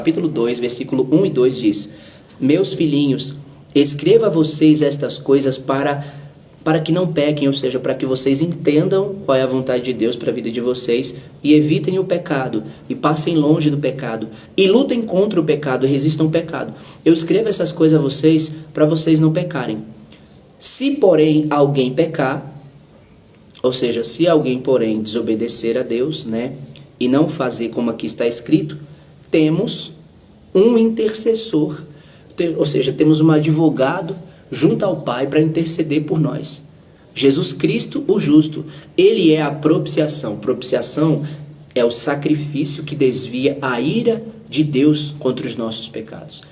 Capítulo 2, versículo 1 e 2 diz: Meus filhinhos, escreva a vocês estas coisas para que não pequem, ou seja, para que vocês entendam qual é a vontade de Deus para a vida de vocês e evitem o pecado e passem longe do pecado e lutem contra o pecado e resistam ao pecado. Eu escrevo essas coisas a vocês para vocês não pecarem. Se, porém, alguém pecar, ou seja, se alguém, porém, desobedecer a Deus, e não fazer como aqui está escrito, temos um intercessor, ou seja, temos um advogado junto ao Pai para interceder por nós. Jesus Cristo, o justo, ele é a propiciação. Propiciação é o sacrifício que desvia a ira de Deus contra os nossos pecados.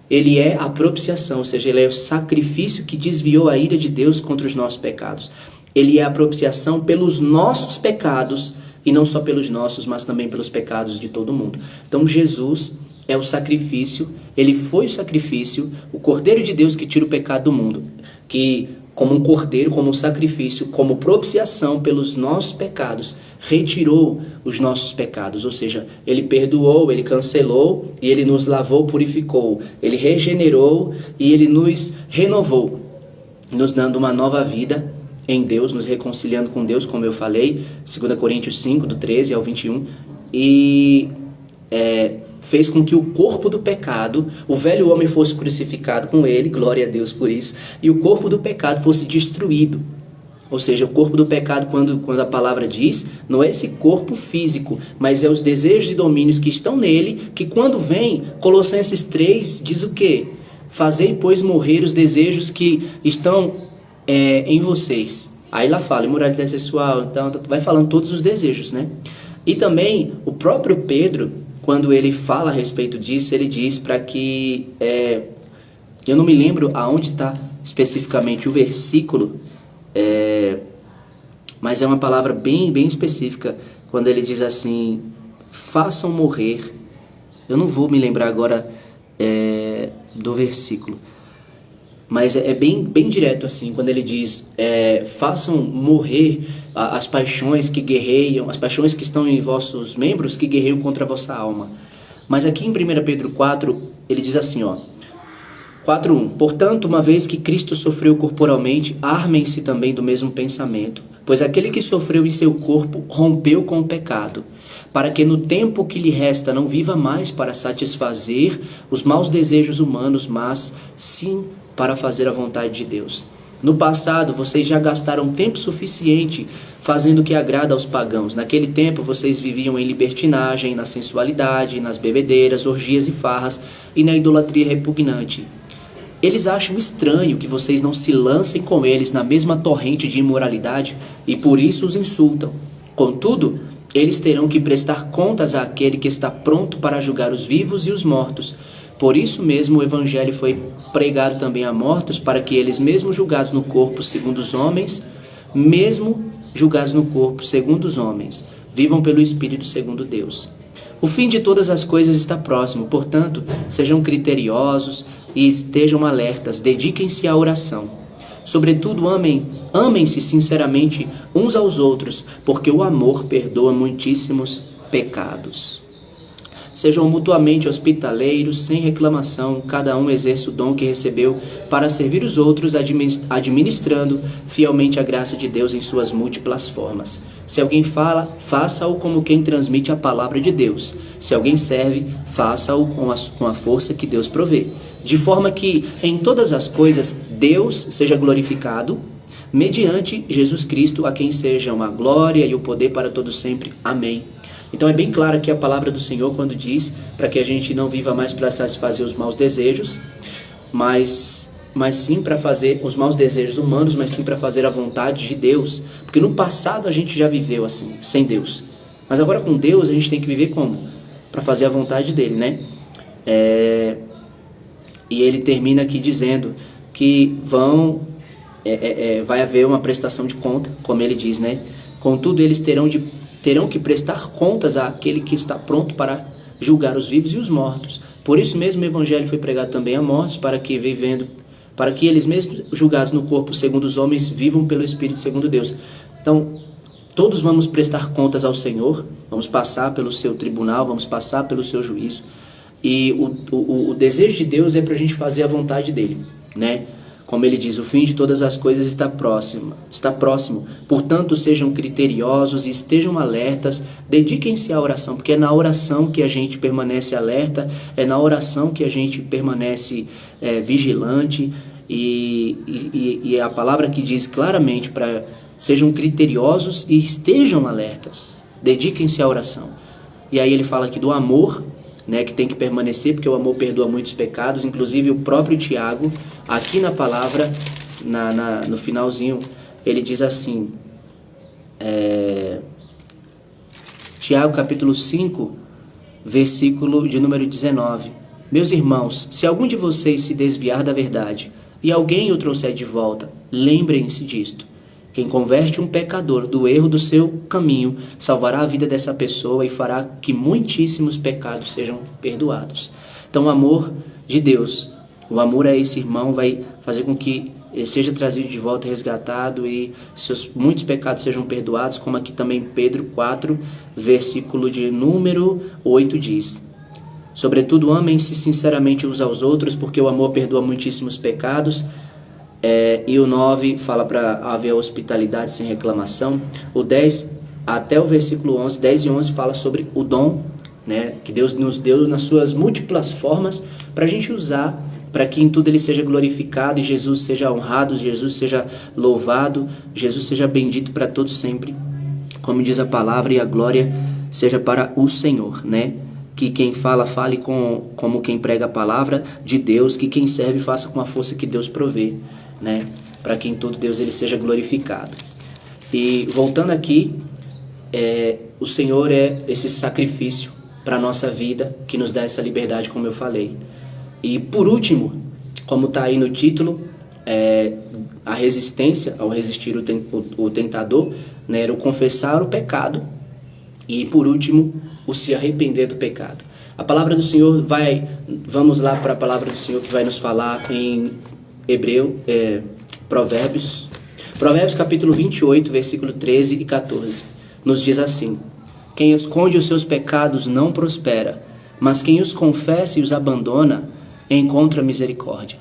Ele é a propiciação, ou seja, ele é o sacrifício que desviou a ira de Deus contra os nossos pecados. Ele é a propiciação pelos nossos pecados, e não só pelos nossos, mas também pelos pecados de todo mundo. Então Jesus é o sacrifício, ele foi o sacrifício, o Cordeiro de Deus que tira o pecado do mundo, que como um cordeiro, como um sacrifício, como propiciação pelos nossos pecados, retirou os nossos pecados, ou seja, ele perdoou, ele cancelou e ele nos lavou, purificou, ele regenerou e ele nos renovou, nos dando uma nova vida em Deus, nos reconciliando com Deus, como eu falei, 2 Coríntios 5, do 13 ao 21, e fez com que o corpo do pecado, o velho homem fosse crucificado com ele, glória a Deus por isso, e o corpo do pecado fosse destruído. Ou seja, o corpo do pecado, quando a palavra diz, não é esse corpo físico, mas é os desejos e domínios que estão nele, que quando vem, Colossenses 3 diz o quê? Fazei, pois, morrer os desejos que estão em vocês. Aí lá fala imoralidade sexual, então vai falando todos os desejos, E também o próprio Pedro, quando ele fala a respeito disso, ele diz para que eu não me lembro aonde está especificamente o versículo, mas é uma palavra bem específica, quando ele diz assim: façam morrer. Eu não vou me lembrar agora do versículo, mas é bem direto assim, quando ele diz, façam morrer as paixões que guerreiam, as paixões que estão em vossos membros, que guerreiam contra a vossa alma. Mas aqui em 1 Pedro 4, ele diz assim, 4:1, portanto, uma vez que Cristo sofreu corporalmente, armem-se também do mesmo pensamento, pois aquele que sofreu em seu corpo rompeu com o pecado, para que no tempo que lhe resta não viva mais para satisfazer os maus desejos humanos, mas sim para fazer a vontade de Deus. No passado, vocês já gastaram tempo suficiente fazendo o que agrada aos pagãos. Naquele tempo, vocês viviam em libertinagem, na sensualidade, nas bebedeiras, orgias e farras e na idolatria repugnante. Eles acham estranho que vocês não se lancem com eles na mesma torrente de imoralidade e por isso os insultam. Contudo, eles terão que prestar contas àquele que está pronto para julgar os vivos e os mortos. Por isso mesmo o Evangelho foi pregado também a mortos, para que eles, mesmo julgados no corpo segundo os homens, vivam pelo Espírito segundo Deus. O fim de todas as coisas está próximo, portanto, sejam criteriosos e estejam alertas, dediquem-se à oração. Sobretudo, amem-se sinceramente uns aos outros, porque o amor perdoa muitíssimos pecados. Sejam mutuamente hospitaleiros, sem reclamação, cada um exerça o dom que recebeu para servir os outros, administrando fielmente a graça de Deus em suas múltiplas formas. Se alguém fala, faça-o como quem transmite a palavra de Deus. Se alguém serve, faça-o com a força que Deus provê. De forma que, em todas as coisas, Deus seja glorificado, mediante Jesus Cristo, a quem sejam a glória e o poder para todos sempre. Amém. Então é bem claro aqui a palavra do Senhor quando diz para que a gente não viva mais para satisfazer os maus desejos, mas sim para fazer os maus desejos humanos, mas sim para fazer a vontade de Deus. Porque no passado a gente já viveu assim, sem Deus. Mas agora com Deus a gente tem que viver como? Para fazer a vontade dele, E ele termina aqui dizendo que vai haver uma prestação de conta, como ele diz, Contudo, eles terão que prestar contas àquele que está pronto para julgar os vivos e os mortos. Por isso mesmo o Evangelho foi pregado também a mortos, para que eles mesmos julgados no corpo segundo os homens vivam pelo Espírito segundo Deus. Então, todos vamos prestar contas ao Senhor, vamos passar pelo seu tribunal, vamos passar pelo seu juízo. E o desejo de Deus é para a gente fazer a vontade dele, né? Como ele diz, o fim de todas as coisas está próximo. Portanto, sejam criteriosos e estejam alertas, dediquem-se à oração, porque é na oração que a gente permanece alerta, é na oração que a gente permanece vigilante, e a palavra que diz claramente para sejam criteriosos e estejam alertas, dediquem-se à oração. E aí ele fala aqui do amor, né, que tem que permanecer, porque o amor perdoa muitos pecados. Inclusive o próprio Tiago, aqui na palavra, no finalzinho, ele diz assim, Tiago capítulo 5, versículo de número 19: Meus irmãos, se algum de vocês se desviar da verdade e alguém o trouxer de volta, lembrem-se disto. Quem converte um pecador do erro do seu caminho salvará a vida dessa pessoa e fará que muitíssimos pecados sejam perdoados. Então o amor de Deus, o amor a esse irmão vai fazer com que ele seja trazido de volta, resgatado, e seus muitos pecados sejam perdoados, como aqui também Pedro 4, versículo de número 8 diz: Sobretudo amem-se sinceramente uns aos outros, porque o amor perdoa muitíssimos pecados. E o 9 fala para haver hospitalidade sem reclamação. O 10 até o versículo 11, 10 e 11 fala sobre o dom, né, que Deus nos deu nas suas múltiplas formas para a gente usar, para que em tudo ele seja glorificado e Jesus seja honrado, Jesus seja louvado, Jesus seja bendito para todos sempre, como diz a palavra, e a glória seja para o Senhor, né? Que quem fala, fale como quem prega a palavra de Deus, que quem serve faça com a força que Deus provê, né? Para que em tudo Deus ele seja glorificado. E voltando aqui, o Senhor é esse sacrifício para a nossa vida, que nos dá essa liberdade, como eu falei. E por último, como está aí no título, a resistência ao resistir o tentador, né? Era o confessar o pecado, e por último, o se arrepender do pecado. A palavra do Senhor vamos lá para a palavra do Senhor que vai nos falar em Provérbios capítulo 28, versículo 13 e 14. Nos diz assim: Quem esconde os seus pecados não prospera, mas quem os confessa e os abandona encontra misericórdia.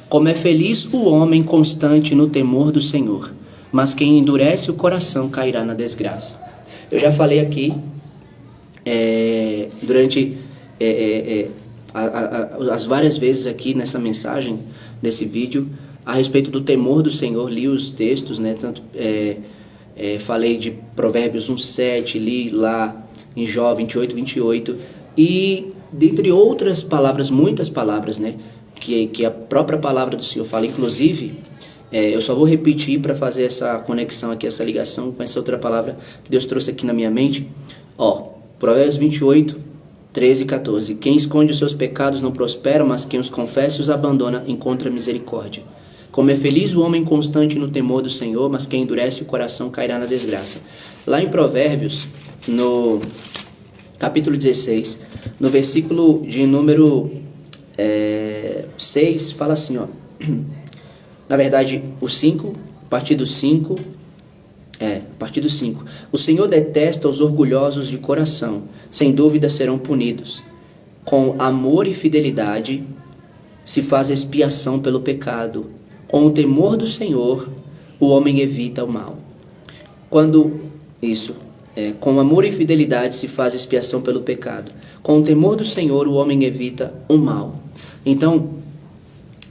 Como é feliz o homem constante no temor do Senhor, mas quem endurece o coração cairá na desgraça. Eu já falei aqui durante as várias vezes aqui nessa mensagem, desse vídeo, a respeito do temor do Senhor. Li os textos, né? Falei de Provérbios 1:7, li lá em Jó 28, e dentre outras palavras, muitas palavras, né? Que a própria palavra do Senhor fala. Inclusive, eu só vou repetir para fazer essa conexão aqui, essa ligação com essa outra palavra que Deus trouxe aqui na minha mente. Provérbios 28, 13 e 14. Quem esconde os seus pecados não prospera, mas quem os confessa e os abandona encontra misericórdia. Como é feliz o homem constante no temor do Senhor, mas quem endurece o coração cairá na desgraça. Lá em Provérbios, no capítulo 16, no versículo de número 6, fala assim, na verdade, o 5, a partir do 5, o Senhor detesta os orgulhosos de coração, sem dúvida serão punidos. Com amor e fidelidade se faz expiação pelo pecado. Com o temor do Senhor, o homem evita o mal. Com amor e fidelidade se faz expiação pelo pecado. Com o temor do Senhor, o homem evita o mal. Então,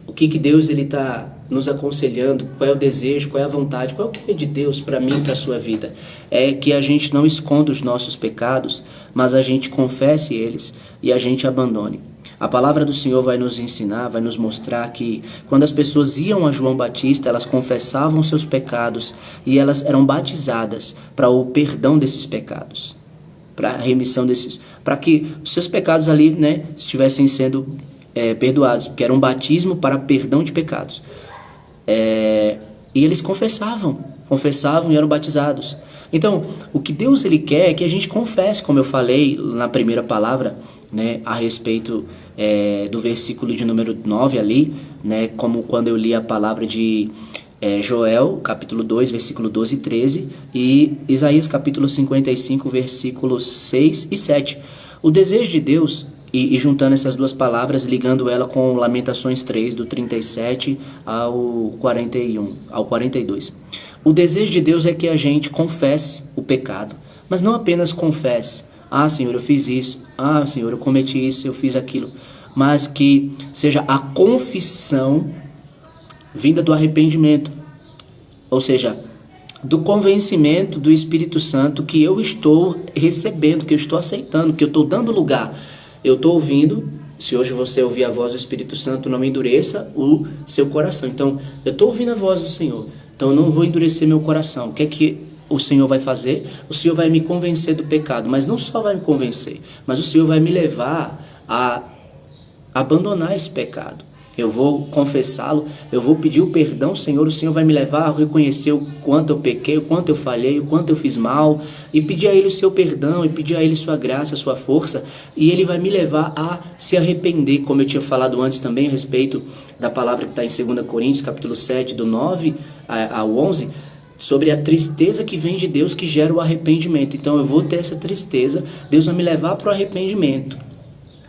o que Deus está nos aconselhando? Qual é o desejo, qual é a vontade, qual é o que é de Deus para mim e para a sua vida? É que a gente não esconda os nossos pecados, mas a gente confesse eles e a gente abandone. A palavra do Senhor vai nos ensinar, vai nos mostrar que quando as pessoas iam a João Batista, elas confessavam seus pecados e elas eram batizadas para o perdão desses pecados, para a remissão para que os seus pecados ali, né, estivessem sendo perdoados, porque era um batismo para perdão de pecados. E eles confessavam e eram batizados. Então, o que Deus ele quer é que a gente confesse, como eu falei na primeira palavra, né, a respeito do versículo de número 9 ali, né, como quando eu li a palavra de Joel, capítulo 2, versículo 12 e 13, e Isaías, capítulo 55, versículos 6 e 7. O desejo de Deus E juntando essas duas palavras, ligando ela com Lamentações 3, do 37 ao 41, ao 42. O desejo de Deus é que a gente confesse o pecado, mas não apenas confesse. Ah, Senhor, eu fiz isso. Ah, Senhor, eu cometi isso, eu fiz aquilo. Mas que seja a confissão vinda do arrependimento. Ou seja, do convencimento do Espírito Santo que eu estou recebendo, que eu estou aceitando, que eu estou dando lugar. Eu estou ouvindo. Se hoje você ouvir a voz do Espírito Santo, não endureça o seu coração. Então, eu estou ouvindo a voz do Senhor. Então, eu não vou endurecer meu coração. O que é que o Senhor vai fazer? O Senhor vai me convencer do pecado. Mas não só vai me convencer, mas o Senhor vai me levar a abandonar esse pecado. Eu vou confessá-lo, eu vou pedir o perdão, Senhor. O Senhor vai me levar a reconhecer o quanto eu pequei, o quanto eu falhei, o quanto eu fiz mal, e pedir a Ele o seu perdão, e pedir a Ele sua graça, sua força, e Ele vai me levar a se arrepender, como eu tinha falado antes também a respeito da palavra que está em 2 Coríntios, capítulo 7, do 9 ao 11, sobre a tristeza que vem de Deus, que gera o arrependimento. Então eu vou ter essa tristeza, Deus vai me levar para o arrependimento.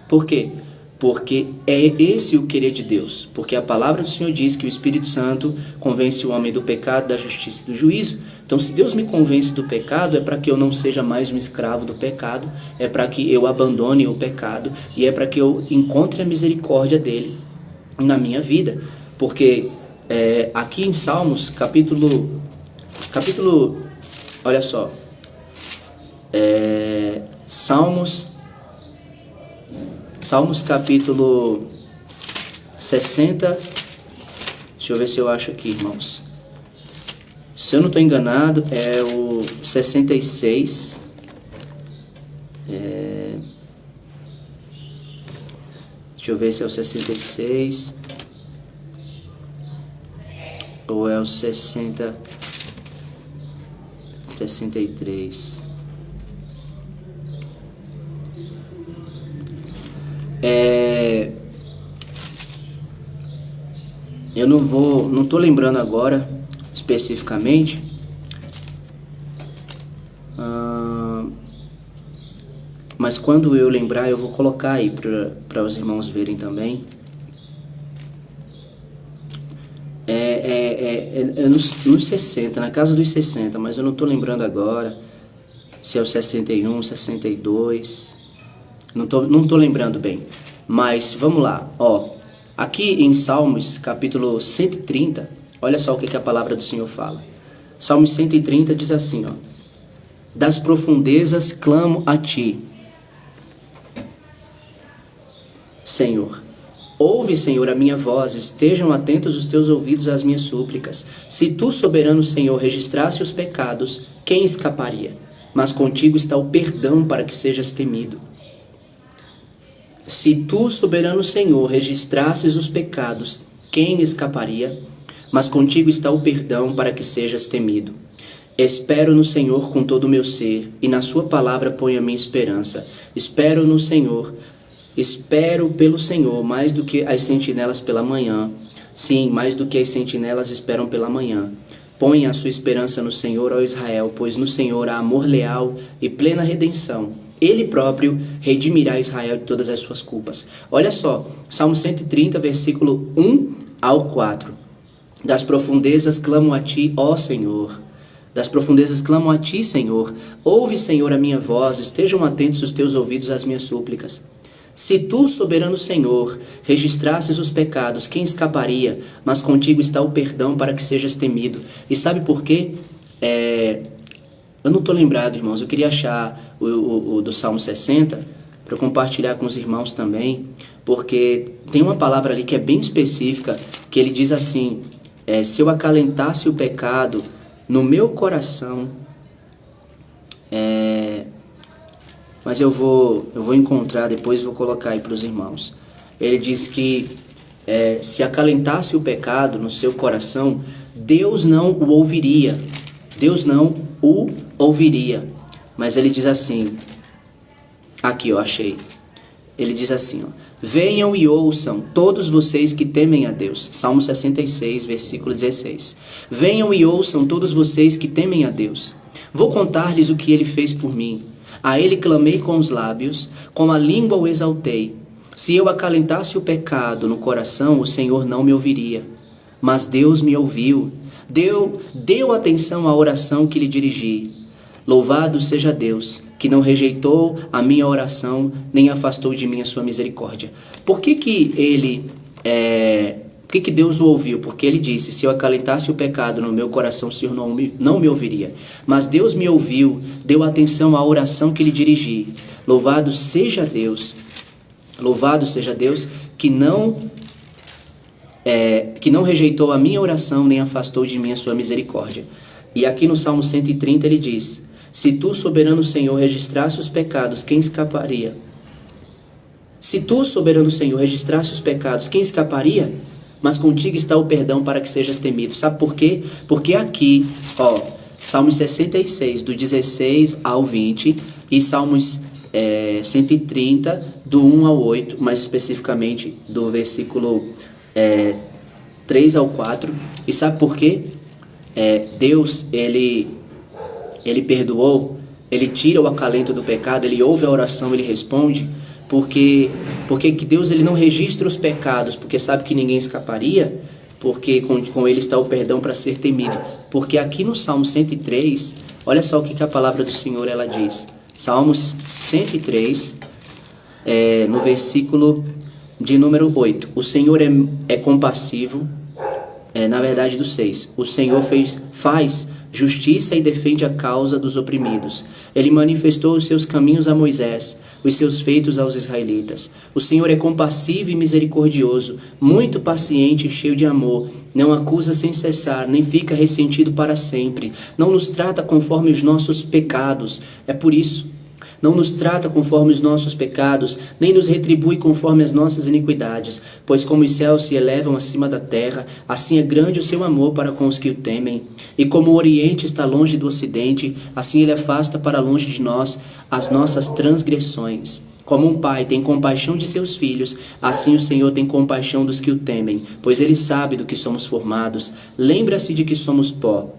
Por quê? Porque é esse o querer de Deus. Porque a palavra do Senhor diz que o Espírito Santo convence o homem do pecado, da justiça e do juízo. Então, se Deus me convence do pecado, é para que eu não seja mais um escravo do pecado, é para que eu abandone o pecado e é para que eu encontre a misericórdia dele na minha vida. Porque aqui em Salmos, capítulo, olha só, Salmos capítulo 60, deixa eu ver se eu acho aqui, irmãos. Se eu não estou enganado, é o 66. Deixa eu ver se é o 66 ou é o 63. Eu não estou lembrando agora especificamente, mas quando eu lembrar eu vou colocar aí para os irmãos verem também. Nos 60, na casa dos 60, mas eu não estou lembrando agora se é o 61, 62, não tô lembrando bem, mas vamos lá, ó. Aqui em Salmos, capítulo 130, olha só o que a palavra do Senhor fala. Salmos 130 diz assim, ó: das profundezas clamo a ti, Senhor. Ouve, Senhor, a minha voz, estejam atentos os teus ouvidos às minhas súplicas. Se tu, soberano Senhor, registrasse os pecados, quem escaparia? Mas contigo está o perdão para que sejas temido. Se tu, soberano Senhor, registrasses os pecados, quem escaparia? Mas contigo está o perdão para que sejas temido. Espero no Senhor com todo o meu ser, e na sua palavra ponho a minha esperança. Espero no Senhor, espero pelo Senhor mais do que as sentinelas pela manhã. Sim, mais do que as sentinelas esperam pela manhã. Ponha a sua esperança no Senhor, ó Israel, pois no Senhor há amor leal e plena redenção. Ele próprio redimirá Israel de todas as suas culpas. Olha só, Salmo 130, versículo 1 ao 4. Das profundezas clamo a ti, ó Senhor. Das profundezas clamo a ti, Senhor. Ouve, Senhor, a minha voz, estejam atentos os teus ouvidos às minhas súplicas. Se tu, soberano Senhor, registrasses os pecados, quem escaparia? Mas contigo está o perdão para que sejas temido. E sabe por quê? Eu não estou lembrado, irmãos. Eu queria achar o do Salmo 60 para compartilhar com os irmãos também, porque tem uma palavra ali que é bem específica, que ele diz assim, se eu acalentasse o pecado no meu coração, mas eu vou encontrar depois e vou colocar aí para os irmãos. Ele diz que se acalentasse o pecado no seu coração, Deus não o ouviria. Deus não o ouviria. Mas ele diz assim, aqui eu achei. Ele diz assim, ó: venham e ouçam todos vocês que temem a Deus. Salmo 66, versículo 16. Venham e ouçam todos vocês que temem a Deus. Vou contar-lhes o que ele fez por mim. A ele clamei com os lábios, com a língua o exaltei. Se eu acalentasse o pecado no coração, o Senhor não me ouviria. Mas Deus me ouviu, deu atenção à oração que lhe dirigi. Louvado seja Deus, que não rejeitou a minha oração, nem afastou de mim a sua misericórdia. Por que Deus o ouviu? Porque ele disse, se eu acalentasse o pecado no meu coração, o Senhor não me ouviria. Mas Deus me ouviu, deu atenção à oração que lhe dirigi. Louvado seja Deus que não rejeitou a minha oração, nem afastou de mim a sua misericórdia. E aqui no Salmo 130 ele diz, se tu, soberano Senhor, registrasse os pecados, quem escaparia? Se tu, soberano Senhor, registrasse os pecados, quem escaparia? Mas contigo está o perdão para que sejas temido. Sabe por quê? Porque aqui, Salmos 66, do 16 ao 20, e Salmos 130, do 1 ao 8, mais especificamente do versículo 3 ao 4. E sabe por quê? Deus, ele perdoou, ele tira o acalento do pecado, ele ouve a oração, ele responde, porque Deus ele não registra os pecados, porque sabe que ninguém escaparia, porque com ele está o perdão para ser temido. Porque aqui no Salmo 103, olha só o que a palavra do Senhor ela diz. Salmos 103, no versículo de número 8. O Senhor é compassivo, na verdade do 6. O Senhor faz justiça e defende a causa dos oprimidos. Ele manifestou os seus caminhos a Moisés, os seus feitos aos israelitas. O Senhor é compassivo e misericordioso, muito paciente e cheio de amor. Não acusa sem cessar, nem fica ressentido para sempre. Não nos trata conforme os nossos pecados. É por isso. Não nos trata conforme os nossos pecados, nem nos retribui conforme as nossas iniquidades. Pois como os céus se elevam acima da terra, assim é grande o seu amor para com os que o temem. E como o Oriente está longe do Ocidente, assim ele afasta para longe de nós as nossas transgressões. Como um pai tem compaixão de seus filhos, assim o Senhor tem compaixão dos que o temem, pois ele sabe do que somos formados. Lembra-se de que somos pó.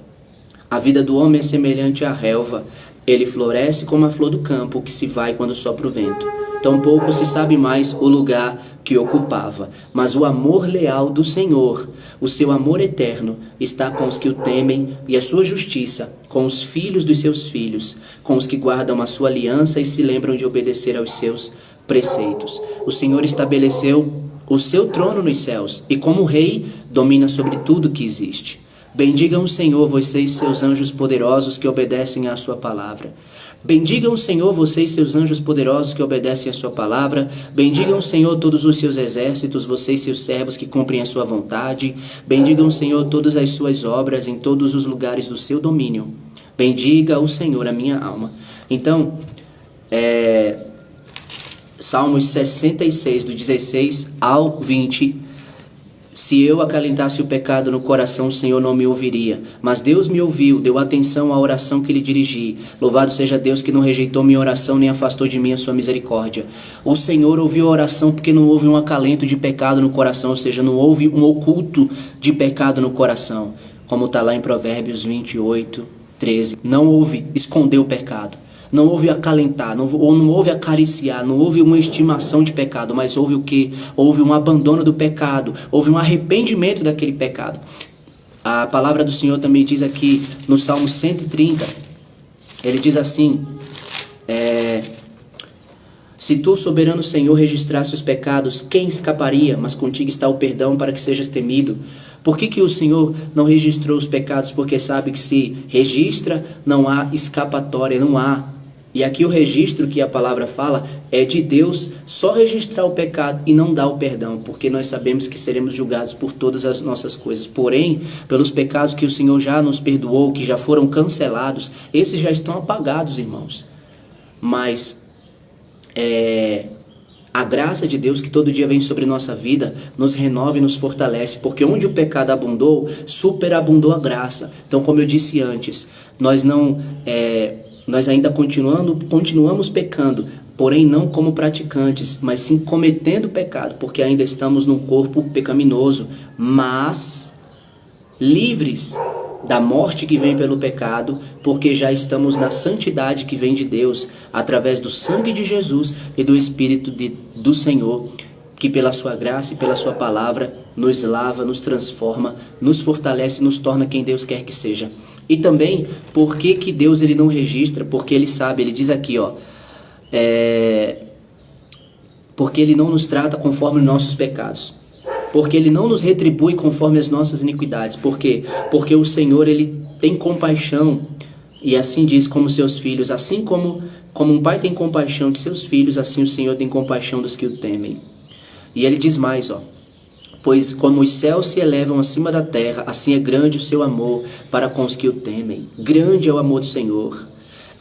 A vida do homem é semelhante à relva. Ele floresce como a flor do campo, que se vai quando sopra o vento. Tampouco se sabe mais o lugar que ocupava. Mas o amor leal do Senhor, o seu amor eterno, está com os que o temem, e a sua justiça com os filhos dos seus filhos, com os que guardam a sua aliança e se lembram de obedecer aos seus preceitos. O Senhor estabeleceu o seu trono nos céus, e como rei, domina sobre tudo que existe. Bendigam o Senhor, vocês, seus anjos poderosos que obedecem à sua palavra. Bendigam o Senhor, vocês, seus anjos poderosos que obedecem à sua palavra. Bendigam o Senhor, todos os seus exércitos, vocês, seus servos que cumprem a sua vontade. Bendigam o Senhor, todas as suas obras em todos os lugares do seu domínio. Bendiga o Senhor, a minha alma. Então, Salmos 66, do 16 ao 20. Se eu acalentasse o pecado no coração, o Senhor não me ouviria. Mas Deus me ouviu, deu atenção à oração que lhe dirigi. Louvado seja Deus que não rejeitou minha oração, nem afastou de mim a sua misericórdia. O Senhor ouviu a oração porque não houve um acalento de pecado no coração, ou seja, não houve um oculto de pecado no coração. Como está lá em Provérbios 28, 13. Não houve esconder o pecado. Não houve acalentar, não houve acariciar, não houve uma estimação de pecado, mas houve o quê? Houve um abandono do pecado, houve um arrependimento daquele pecado. A palavra do Senhor também diz aqui no Salmo 130, ele diz assim, se tu, soberano Senhor, registrasse os pecados, quem escaparia? Mas contigo está o perdão para que sejas temido. Por que o Senhor não registrou os pecados? Porque sabe que se registra, não há escapatória, não há. E aqui o registro que a palavra fala é de Deus só registrar o pecado e não dar o perdão, porque nós sabemos que seremos julgados por todas as nossas coisas. Porém, pelos pecados que o Senhor já nos perdoou, que já foram cancelados, esses já estão apagados, irmãos. Mas a graça de Deus que todo dia vem sobre nossa vida nos renova e nos fortalece, porque onde o pecado abundou, superabundou a graça. Então, como eu disse antes, nós ainda continuamos pecando, porém não como praticantes, mas sim cometendo pecado, porque ainda estamos num corpo pecaminoso, mas livres da morte que vem pelo pecado, porque já estamos na santidade que vem de Deus, através do sangue de Jesus e do Espírito do Senhor, que pela sua graça e pela sua palavra nos lava, nos transforma, nos fortalece e nos torna quem Deus quer que seja. E também, por que Deus ele não registra? Porque ele sabe, ele diz aqui, porque ele não nos trata conforme os nossos pecados. Porque ele não nos retribui conforme as nossas iniquidades. Por quê? Porque o Senhor, ele tem compaixão, e assim diz, como seus filhos, assim como um pai tem compaixão de seus filhos, assim o Senhor tem compaixão dos que o temem. E ele diz mais, pois como os céus se elevam acima da terra, assim é grande o seu amor para com os que o temem. Grande é o amor do Senhor.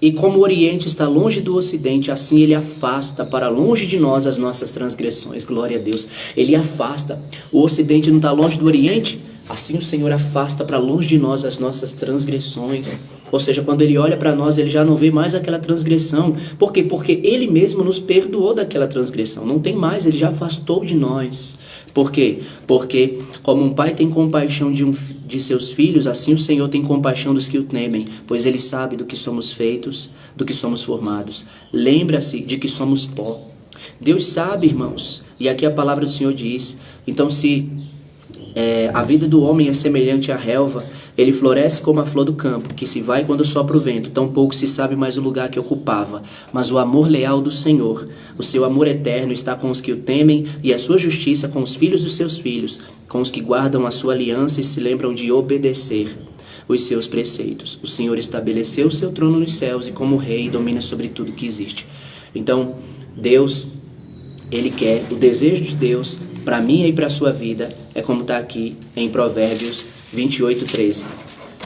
E como o Oriente está longe do Ocidente, assim ele afasta para longe de nós as nossas transgressões. Glória a Deus. Ele afasta. O Ocidente não está longe do Oriente, assim o Senhor afasta para longe de nós as nossas transgressões. Ou seja, quando ele olha para nós, ele já não vê mais aquela transgressão. Por quê? Porque ele mesmo nos perdoou daquela transgressão. Não tem mais, ele já afastou de nós. Por quê? Porque como um pai tem compaixão de seus filhos, assim o Senhor tem compaixão dos que o temem, pois ele sabe do que somos feitos, do que somos formados. Lembra-se de que somos pó. Deus sabe, irmãos, e aqui a palavra do Senhor diz, então se a vida do homem é semelhante à relva, ele floresce como a flor do campo, que se vai quando sopra o vento, tampouco se sabe mais o lugar que ocupava. Mas o amor leal do Senhor, o seu amor eterno está com os que o temem, e a sua justiça com os filhos dos seus filhos, com os que guardam a sua aliança e se lembram de obedecer os seus preceitos. O Senhor estabeleceu o seu trono nos céus e como rei domina sobre tudo que existe. Então, Deus, ele quer, o desejo de Deus para mim e para a sua vida é como está aqui em Provérbios 28:13,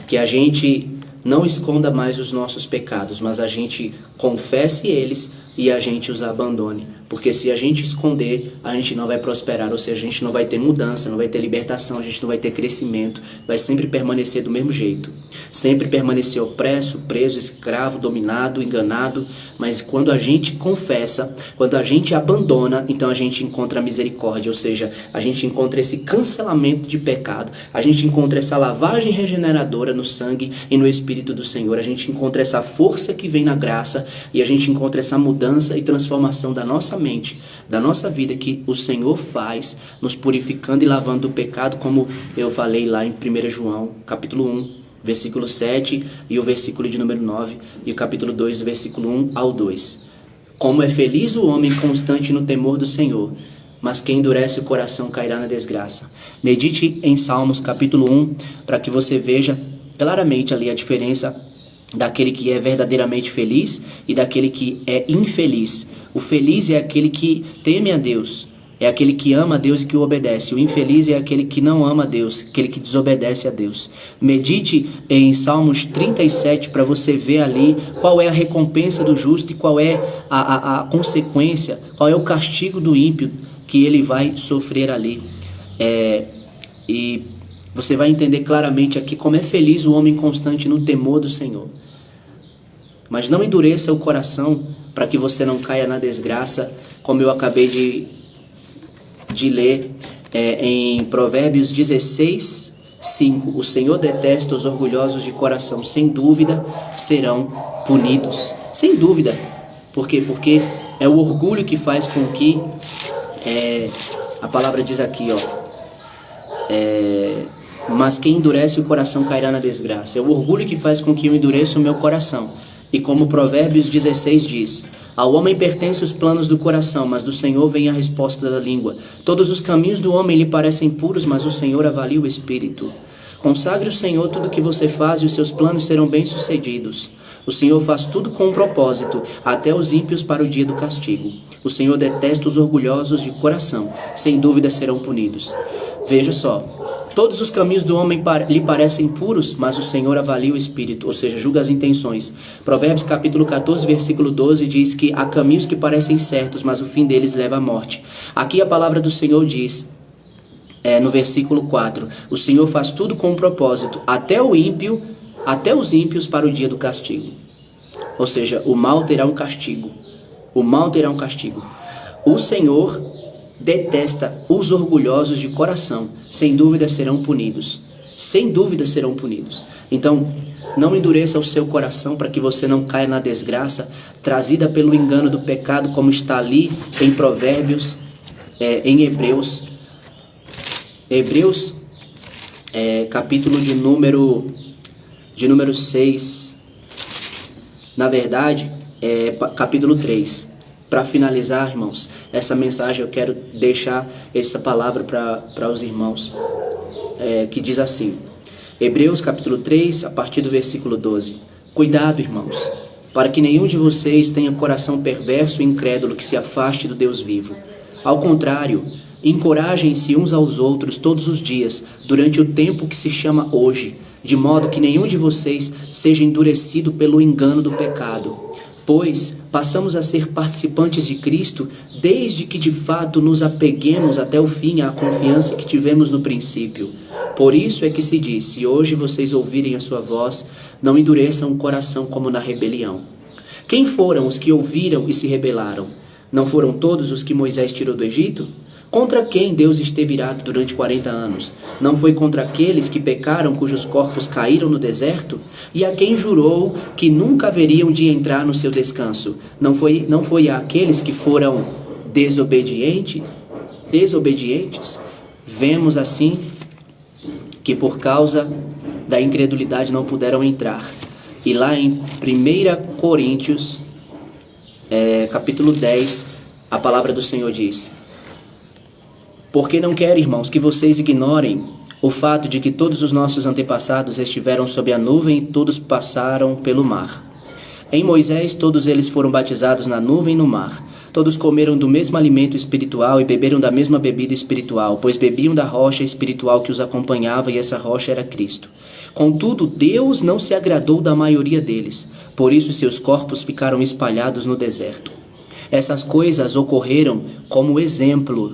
que a gente não esconda mais os nossos pecados, mas a gente confesse eles e a gente os abandone. Porque se a gente esconder, a gente não vai prosperar, ou seja, a gente não vai ter mudança, não vai ter libertação, a gente não vai ter crescimento, vai sempre permanecer do mesmo jeito. Sempre permanecer opresso, preso, escravo, dominado, enganado. Mas quando a gente confessa, quando a gente abandona, então a gente encontra a misericórdia, ou seja, a gente encontra esse cancelamento de pecado, a gente encontra essa lavagem regeneradora no sangue e no Espírito do Senhor, a gente encontra essa força que vem na graça e a gente encontra essa mudança e transformação da nossa mente, da nossa vida que o Senhor faz, nos purificando e lavando do pecado, como eu falei lá em 1 João, capítulo 1, versículo 7 e o versículo de número 9 e o capítulo 2 do versículo 1 ao 2. Como é feliz o homem constante no temor do Senhor, mas quem endurece o coração cairá na desgraça. Medite em Salmos capítulo 1 para que você veja claramente ali a diferença daquele que é verdadeiramente feliz e daquele que é infeliz. O feliz é aquele que teme a Deus, é aquele que ama a Deus e que o obedece. O infeliz é aquele que não ama a Deus, aquele que desobedece a Deus. Medite em Salmos 37 para você ver ali qual é a recompensa do justo e qual é a consequência, qual é o castigo do ímpio que ele vai sofrer ali. E você vai entender claramente aqui como é feliz o homem constante no temor do Senhor. Mas não endureça o coração para que você não caia na desgraça, como eu acabei de ler em Provérbios 16:5. O Senhor detesta os orgulhosos de coração, sem dúvida serão punidos. Sem dúvida. Por quê? Porque é o orgulho que faz com que, a palavra diz aqui, mas quem endurece o coração cairá na desgraça. É o orgulho que faz com que eu endureça o meu coração. E como Provérbios 16 diz, ao homem pertencem os planos do coração, mas do Senhor vem a resposta da língua. Todos os caminhos do homem lhe parecem puros, mas o Senhor avalia o espírito. Consagre o Senhor tudo o que você faz e os seus planos serão bem-sucedidos. O Senhor faz tudo com um propósito, até os ímpios para o dia do castigo. O Senhor detesta os orgulhosos de coração, sem dúvida serão punidos. Veja só, todos os caminhos do homem lhe parecem puros, mas o Senhor avalia o espírito, ou seja, julga as intenções. Provérbios capítulo 14, versículo 12 diz que há caminhos que parecem certos, mas o fim deles leva à morte. Aqui a palavra do Senhor diz, no versículo 4, o Senhor faz tudo com um propósito, até os ímpios para o dia do castigo. Ou seja, o mal terá um castigo. O mal terá um castigo. O Senhor detesta os orgulhosos de coração, sem dúvida serão punidos. sem dúvida serão punidos. Então, não endureça o seu coração para que você não caia na desgraça trazida pelo engano do pecado, como está ali em Provérbios, em Hebreus, capítulo de número 6, na verdade, capítulo 3. Para finalizar, irmãos, essa mensagem eu quero deixar essa palavra para os irmãos, que diz assim, Hebreus capítulo 3, a partir do versículo 12. Cuidado, irmãos, para que nenhum de vocês tenha coração perverso e incrédulo que se afaste do Deus vivo. Ao contrário, encorajem-se uns aos outros todos os dias, durante o tempo que se chama hoje, de modo que nenhum de vocês seja endurecido pelo engano do pecado. Pois passamos a ser participantes de Cristo desde que de fato nos apeguemos até o fim à confiança que tivemos no princípio. Por isso é que se diz, se hoje vocês ouvirem a sua voz, não endureçam o coração como na rebelião. Quem foram os que ouviram e se rebelaram? Não foram todos os que Moisés tirou do Egito? Contra quem Deus esteve irado durante 40 anos? Não foi contra aqueles que pecaram, cujos corpos caíram no deserto? E a quem jurou que nunca haveriam de entrar no seu descanso? Não foi àqueles que foram desobedientes? Vemos assim que por causa da incredulidade não puderam entrar. E lá em 1 Coríntios, capítulo 10, a palavra do Senhor diz: porque não quero, irmãos, que vocês ignorem o fato de que todos os nossos antepassados estiveram sob a nuvem e todos passaram pelo mar. Em Moisés, todos eles foram batizados na nuvem e no mar. Todos comeram do mesmo alimento espiritual e beberam da mesma bebida espiritual, pois bebiam da rocha espiritual que os acompanhava, e essa rocha era Cristo. Contudo, Deus não se agradou da maioria deles, por isso seus corpos ficaram espalhados no deserto. Essas coisas ocorreram como exemplos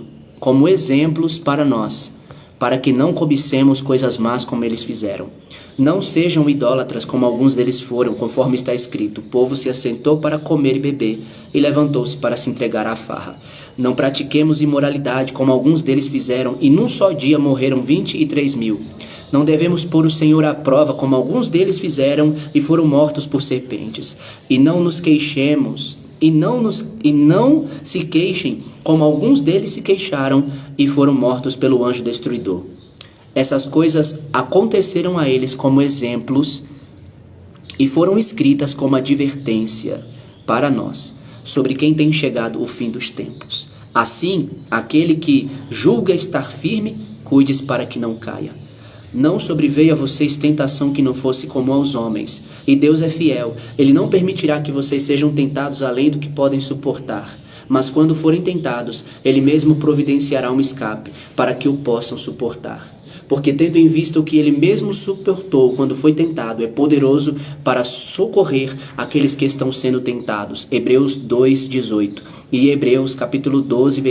para nós, para que não cobicemos coisas más como eles fizeram. Não sejam idólatras como alguns deles foram, conforme está escrito: o povo se assentou para comer e beber, e levantou-se para se entregar à farra. Não pratiquemos imoralidade como alguns deles fizeram, e num só dia morreram 23.000. Não devemos pôr o Senhor à prova como alguns deles fizeram, e foram mortos por serpentes. E não se queixem como alguns deles se queixaram e foram mortos pelo anjo destruidor. Essas coisas aconteceram a eles como exemplos e foram escritas como advertência para nós, sobre quem tem chegado o fim dos tempos. Assim, aquele que julga estar firme, cuide-se para que não caia. Não sobreveio a vocês tentação que não fosse comum aos homens, e Deus é fiel. Ele não permitirá que vocês sejam tentados além do que podem suportar. Mas quando forem tentados, Ele mesmo providenciará um escape, para que o possam suportar. Porque tendo em vista o que Ele mesmo suportou quando foi tentado, é poderoso para socorrer aqueles que estão sendo tentados. Hebreus 2:18 e Hebreus capítulo 12,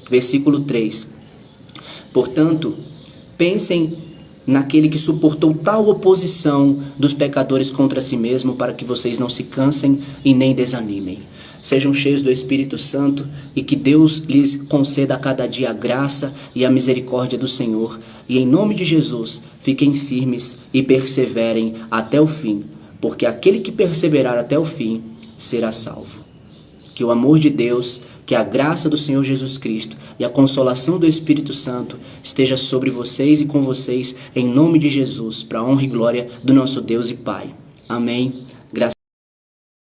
versículo 3. Portanto, pensem naquele que suportou tal oposição dos pecadores contra si mesmo, para que vocês não se cansem e nem desanimem. Sejam cheios do Espírito Santo e que Deus lhes conceda a cada dia a graça e a misericórdia do Senhor. E em nome de Jesus, fiquem firmes e perseverem até o fim, porque aquele que perseverar até o fim será salvo. Que o amor de Deus, que a graça do Senhor Jesus Cristo e a consolação do Espírito Santo esteja sobre vocês e com vocês, em nome de Jesus, para a honra e glória do nosso Deus e Pai. Amém